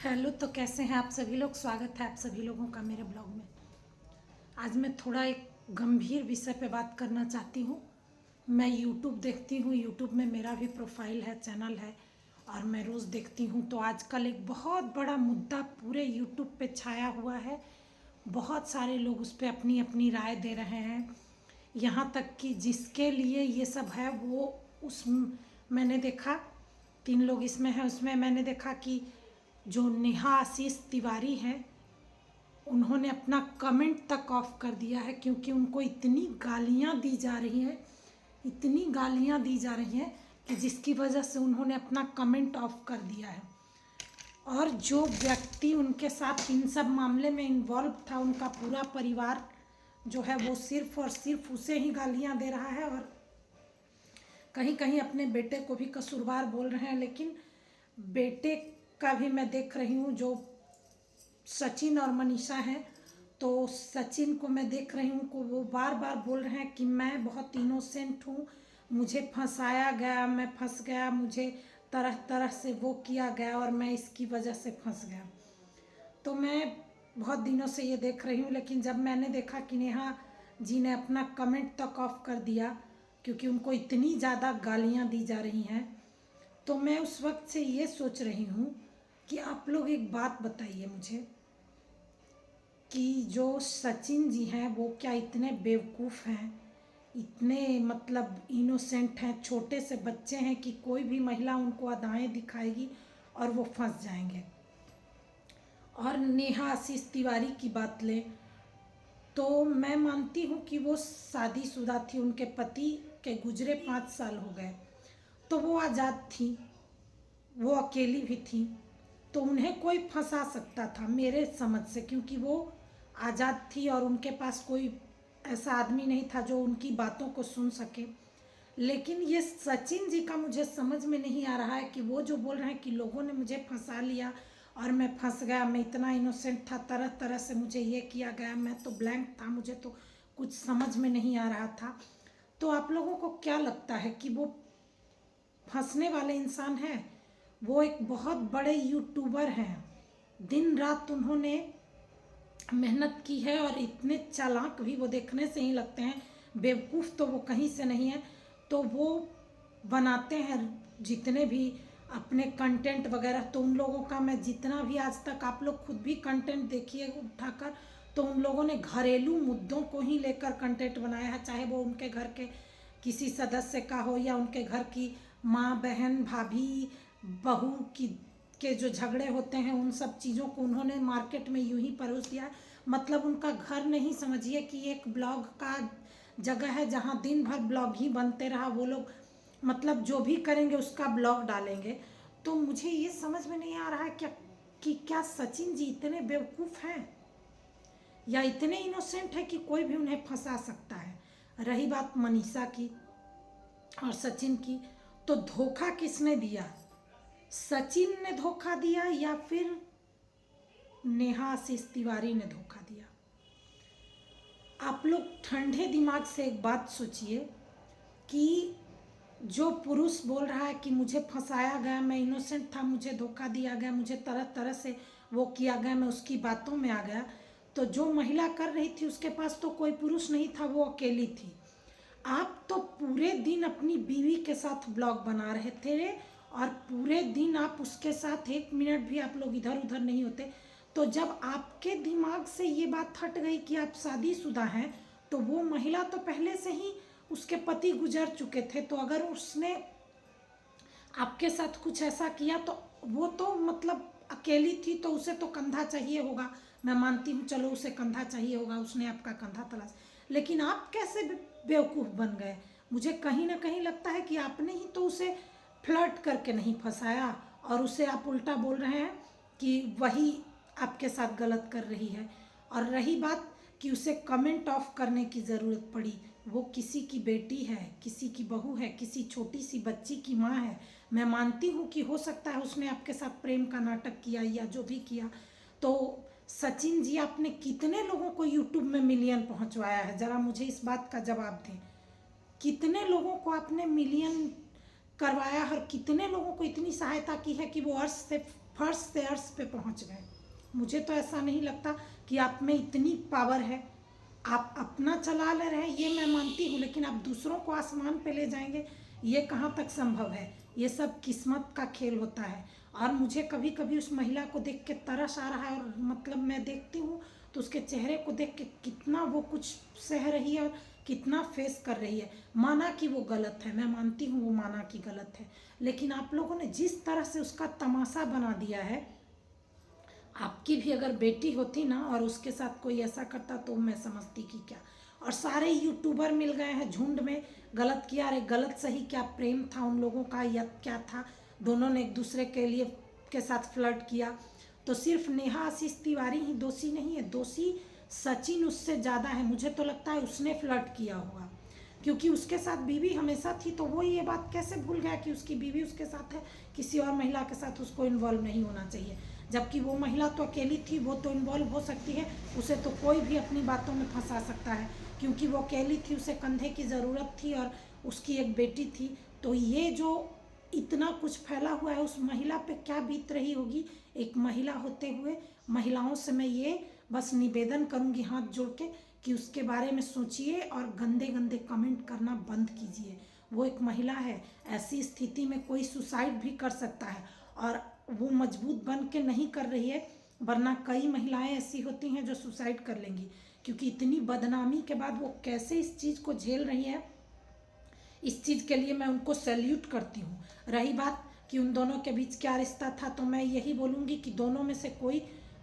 Hello. तो कैसे हैं आप सभी लोग। स्वागत है आप सभी लोगों का मेरे ब्लॉग में। आज मैं थोड़ा एक गंभीर विषय पे बात करना चाहती हूँ। मैं यूट्यूब देखती हूँ, यूट्यूब में मेरा भी प्रोफाइल है, चैनल है और मैं रोज़ देखती हूँ। तो आजकल एक बहुत बड़ा मुद्दा पूरे यूट्यूब पे छाया हुआ है। बहुत सारे लोग उस पर अपनी अपनी राय दे रहे हैं। यहाँ तक कि जिसके लिए ये सब है वो उस मैंने देखा 3 लोग इसमें हैं। उसमें मैंने देखा कि जो नेहा आशीष तिवारी हैं उन्होंने अपना कमेंट तक ऑफ कर दिया है, क्योंकि उनको इतनी गालियाँ दी जा रही हैं, इतनी गालियाँ दी जा रही हैं कि जिसकी वजह से उन्होंने अपना कमेंट ऑफ कर दिया है। और जो व्यक्ति उनके साथ इन सब मामले में इन्वॉल्व था, उनका पूरा परिवार जो है वो सिर्फ और सिर्फ उसे ही गालियाँ दे रहा है और कहीं कहीं अपने बेटे को भी कसूरवार बोल रहे हैं। लेकिन बेटे का भी मैं देख रही हूँ, जो सचिन और मनीषा हैं, तो सचिन को मैं देख रही हूँ को वो बार बार बोल रहे हैं कि मैं बहुत इनोसेंट हूँ, मुझे फंसाया गया, मैं फंस गया, मुझे तरह तरह से वो किया गया और मैं इसकी वजह से फंस गया। तो मैं बहुत दिनों से ये देख रही हूँ, लेकिन जब मैंने देखा कि नेहा जी ने अपना कमेंट तक ऑफ कर दिया क्योंकि उनको इतनी ज़्यादा गालियाँ दी जा रही हैं, तो मैं उस वक्त से ये सोच रही हूँ कि आप लोग एक बात बताइए मुझे कि जो सचिन जी हैं वो क्या इतने बेवकूफ़ हैं, इतने मतलब इनोसेंट हैं, छोटे से बच्चे हैं कि कोई भी महिला उनको अदाएँ दिखाएगी और वो फंस जाएंगे। और नेहा आशीष तिवारी की बात लें तो मैं मानती हूँ कि वो शादीशुदा थी, उनके पति के गुजरे 5 साल हो गए, तो वो आज़ाद थी, वो अकेली भी थी, तो उन्हें कोई फंसा सकता था मेरे समझ से, क्योंकि वो आज़ाद थी और उनके पास कोई ऐसा आदमी नहीं था जो उनकी बातों को सुन सके। लेकिन ये सचिन जी का मुझे समझ में नहीं आ रहा है कि वो जो बोल रहे हैं कि लोगों ने मुझे फंसा लिया और मैं फंस गया, मैं इतना इनोसेंट था, तरह तरह से मुझे ये किया गया, मैं तो ब्लैंक था, मुझे तो कुछ समझ में नहीं आ रहा था। तो आप लोगों को क्या लगता है कि वो फंसने वाले इंसान हैं? वो एक बहुत बड़े यूट्यूबर हैं, दिन रात उन्होंने मेहनत की है और इतने चालाक भी वो देखने से ही लगते हैं, बेवकूफ़ तो वो कहीं से नहीं है। तो वो बनाते हैं जितने भी अपने कंटेंट वगैरह, तो उन लोगों का मैं जितना भी आज तक, आप लोग खुद भी कंटेंट देखिए उठाकर, तो उन लोगों ने घरेलू मुद्दों को ही लेकर कंटेंट बनाया है, चाहे वो उनके घर के किसी सदस्य का हो या उनके घर की माँ बहन भाभी बहू की के जो झगड़े होते हैं, उन सब चीज़ों को उन्होंने मार्केट में यूं ही परोस दिया है। मतलब उनका घर नहीं समझिए कि एक ब्लॉग का जगह है जहां दिन भर ब्लॉग ही बनते रहा, वो लोग मतलब जो भी करेंगे उसका ब्लॉग डालेंगे। तो मुझे ये समझ में नहीं आ रहा है क्या सचिन जी इतने बेवकूफ़ हैं या इतने इनोसेंट है कि कोई भी उन्हें फंसा सकता है। रही बात मनीषा की और सचिन की, तो धोखा किसने दिया? सचिन ने धोखा दिया या फिर नेहा आशीष तिवारी ने धोखा दिया? आप लोग ठंडे दिमाग से एक बात सोचिए कि जो पुरुष बोल रहा है कि मुझे फंसाया गया, मैं इनोसेंट था, मुझे धोखा दिया गया, मुझे तरह तरह से वो किया गया, मैं उसकी बातों में आ गया, तो जो महिला कर रही थी उसके पास तो कोई पुरुष नहीं था, वो अकेली थी। आप तो पूरे दिन अपनी बीवी के साथ ब्लॉग बना रहे थे और पूरे दिन आप उसके साथ 1 मिनट भी आप लोग इधर उधर नहीं होते। तो जब आपके दिमाग से ये बात हट गई कि आप शादीशुदा हैं, तो वो महिला तो पहले से ही उसके पति गुजर चुके थे, तो अगर उसने आपके साथ कुछ ऐसा किया तो वो तो मतलब अकेली थी, तो उसे तो कंधा चाहिए होगा। मैं मानती हूँ, चलो उसे कंधा चाहिए होगा, उसने आपका कंधा तलाश। लेकिन आप कैसे बेवकूफ़ बन गए? मुझे कहीं ना कहीं लगता है कि आपने ही तो उसे फ्लर्ट करके नहीं फंसाया और उसे आप उल्टा बोल रहे हैं कि वही आपके साथ गलत कर रही है। और रही बात कि उसे कमेंट ऑफ करने की ज़रूरत पड़ी, वो किसी की बेटी है, किसी की बहू है, किसी छोटी सी बच्ची की माँ है। मैं मानती हूँ कि हो सकता है उसने आपके साथ प्रेम का नाटक किया या जो भी किया। तो सचिन जी, आपने कितने लोगों को यूट्यूब में मिलियन पहुँचवाया है? ज़रा मुझे इस बात का जवाब दें। कितने लोगों को आपने मिलियन करवाया और कितने लोगों को इतनी सहायता की है कि वो अर्श से फर्स्ट से अर्श पे पहुंच गए। मुझे तो ऐसा नहीं लगता कि आप में इतनी पावर है। आप अपना चला ले रहे हैं ये मैं मानती हूँ, लेकिन आप दूसरों को आसमान पे ले जाएंगे, ये कहाँ तक संभव है? ये सब किस्मत का खेल होता है। और मुझे कभी कभी उस महिला को देख के तरस आ रहा है, और मतलब मैं देखती हूँ तो उसके चेहरे को देख के कितना वो कुछ सह रही है और कितना फेस कर रही है। माना कि वो गलत है, मैं मानती हूँ वो माना कि गलत है, लेकिन आप लोगों ने जिस तरह से उसका तमाशा बना दिया है, आपकी भी अगर बेटी होती ना और उसके साथ कोई ऐसा करता तो मैं समझती कि क्या। और सारे यूट्यूबर मिल गए हैं झुंड में, गलत किया। अरे गलत सही क्या प्रेम था उन लोगों का या क्या था? दोनों ने एक दूसरे के लिए के साथ फ्लर्ट किया। तो सिर्फ नेहा आशीष तिवारी ही दोषी नहीं है, दोषी सचिन उससे ज़्यादा है। मुझे तो लगता है उसने फ्लर्ट किया होगा, क्योंकि उसके साथ बीवी हमेशा थी, तो वो ये बात कैसे भूल गया कि उसकी बीवी उसके साथ है, किसी और महिला के साथ उसको इन्वॉल्व नहीं होना चाहिए। जबकि वो महिला तो अकेली थी, वो तो इन्वॉल्व हो सकती है, उसे तो कोई भी अपनी बातों में फंसा सकता है, क्योंकि वो अकेली थी, उसे कंधे की ज़रूरत थी और उसकी एक बेटी थी। तो ये जो इतना कुछ फैला हुआ है, उस महिला पे क्या बीत रही होगी एक महिला होते हुए। महिलाओं से मैं ये बस निवेदन करूँगी हाथ जोड़ के कि उसके बारे में सोचिए और गंदे गंदे कमेंट करना बंद कीजिए। वो एक महिला है, ऐसी स्थिति में कोई सुसाइड भी कर सकता है, और वो मजबूत बन के नहीं कर रही है, वरना कई महिलाएं ऐसी होती हैं जो सुसाइड कर लेंगी। क्योंकि इतनी बदनामी के बाद वो कैसे इस चीज़ को झेल रही है, इस चीज़ के लिए मैं उनको सैल्यूट करती हूँ। रही बात कि उन दोनों के बीच क्या रिश्ता था, तो मैं यही बोलूँगी कि दोनों में से कोई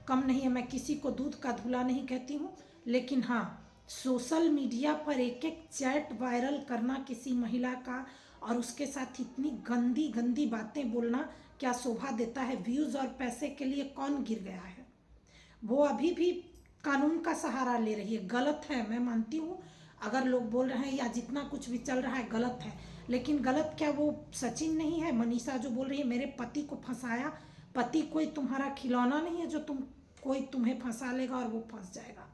कम नहीं है। मैं किसी को दूध का धुला नहीं कहती हूँ, लेकिन हाँ, सोशल मीडिया पर एक एक चैट वायरल करना किसी महिला का और उसके साथ इतनी गंदी गंदी बातें बोलना क्या शोभा देता है? व्यूज़ और पैसे के लिए कौन गिर गया है? वो अभी भी कानून का सहारा ले रही है। गलत है, मैं मानती हूँ, अगर लोग बोल रहे हैं या जितना कुछ भी चल रहा है गलत है, लेकिन गलत क्या वो सचिन नहीं है? मनीषा जो बोल रही है मेरे पति को फंसाया, पति कोई तुम्हारा खिलौना नहीं है जो कोई तुम्हें फंसा लेगा और वो फंस जाएगा।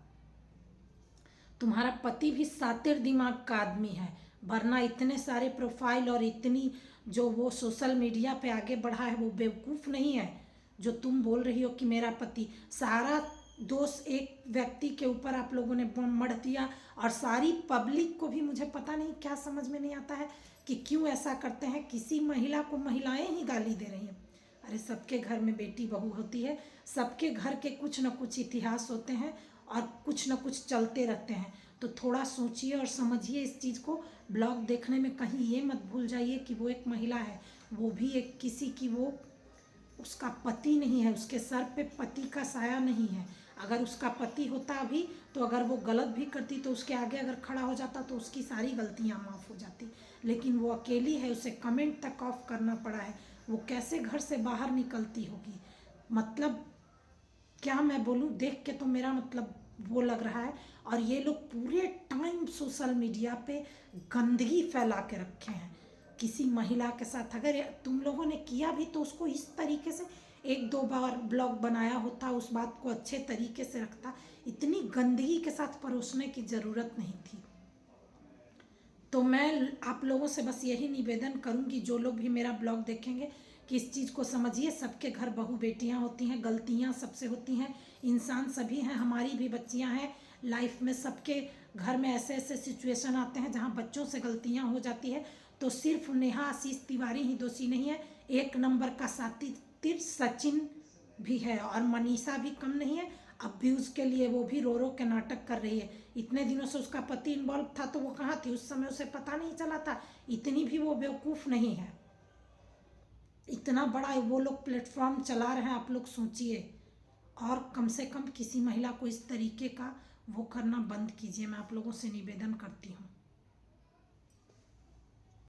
तुम्हारा पति भी सातिर दिमाग का आदमी है, वरना इतने सारे प्रोफाइल और इतनी जो वो सोशल मीडिया पे आगे बढ़ा है, वो बेवकूफ़ नहीं है जो तुम बोल रही हो कि मेरा पति। सारा दोष एक व्यक्ति के ऊपर आप लोगों ने मढ़ दिया, और सारी पब्लिक को भी। मुझे पता नहीं क्या समझ में नहीं आता है कि क्यों ऐसा करते हैं, किसी महिला को महिलाएं ही गाली दे रही हैं। अरे सबके घर में बेटी बहू होती है, सबके घर के कुछ न कुछ इतिहास होते हैं और कुछ न कुछ चलते रहते हैं। तो थोड़ा सोचिए और समझिए इस चीज़ को। ब्लॉग देखने में कहीं ये मत भूल जाइए कि वो एक महिला है, वो भी एक किसी की, वो उसका पति नहीं है, उसके सर पे पति का साया नहीं है। अगर उसका पति होता अभी, तो अगर वो गलत भी करती तो उसके आगे अगर खड़ा हो जाता तो उसकी सारी गलतियां माफ़ हो जाती। लेकिन वो अकेली है, उसे कमेंट तक ऑफ करना पड़ा है। वो कैसे घर से बाहर निकलती होगी? मतलब क्या मैं बोलूँ, देख के तो मेरा मतलब वो लग रहा है। और ये लोग पूरे टाइम सोशल मीडिया पे गंदगी फैला के रखे हैं। किसी महिला के साथ अगर तुम लोगों ने किया भी तो उसको इस तरीके से एक दो बार ब्लॉग बनाया होता, उस बात को अच्छे तरीके से रखता। इतनी गंदगी के साथ परोसने की ज़रूरत नहीं थी। तो मैं आप लोगों से बस यही निवेदन करूंगी, जो लोग भी मेरा ब्लॉग देखेंगे, कि इस चीज़ को समझिए। सबके घर बहू बेटियां होती हैं, गलतियां सबसे होती हैं, इंसान सभी हैं, हमारी भी बच्चियां हैं। लाइफ में सबके घर में ऐसे ऐसे सिचुएशन आते हैं जहां बच्चों से गलतियां हो जाती है। तो सिर्फ नेहा आशीष तिवारी ही दोषी नहीं है, एक नंबर का साथी सचिन भी है, और मनीषा भी कम नहीं है। अब व्यूज़ के लिए वो भी रो रो के नाटक कर रही है। इतने दिनों से उसका पति इन्वॉल्व था तो वो कहाँ थी उस समय? उसे पता नहीं चला था? इतनी भी वो बेवकूफ़ नहीं है। इतना बड़ा वो लोग प्लेटफॉर्म चला रहे हैं, आप लोग सोचिए। और कम से कम किसी महिला को इस तरीके का वो करना बंद कीजिए, मैं आप लोगों से निवेदन करती हूँ।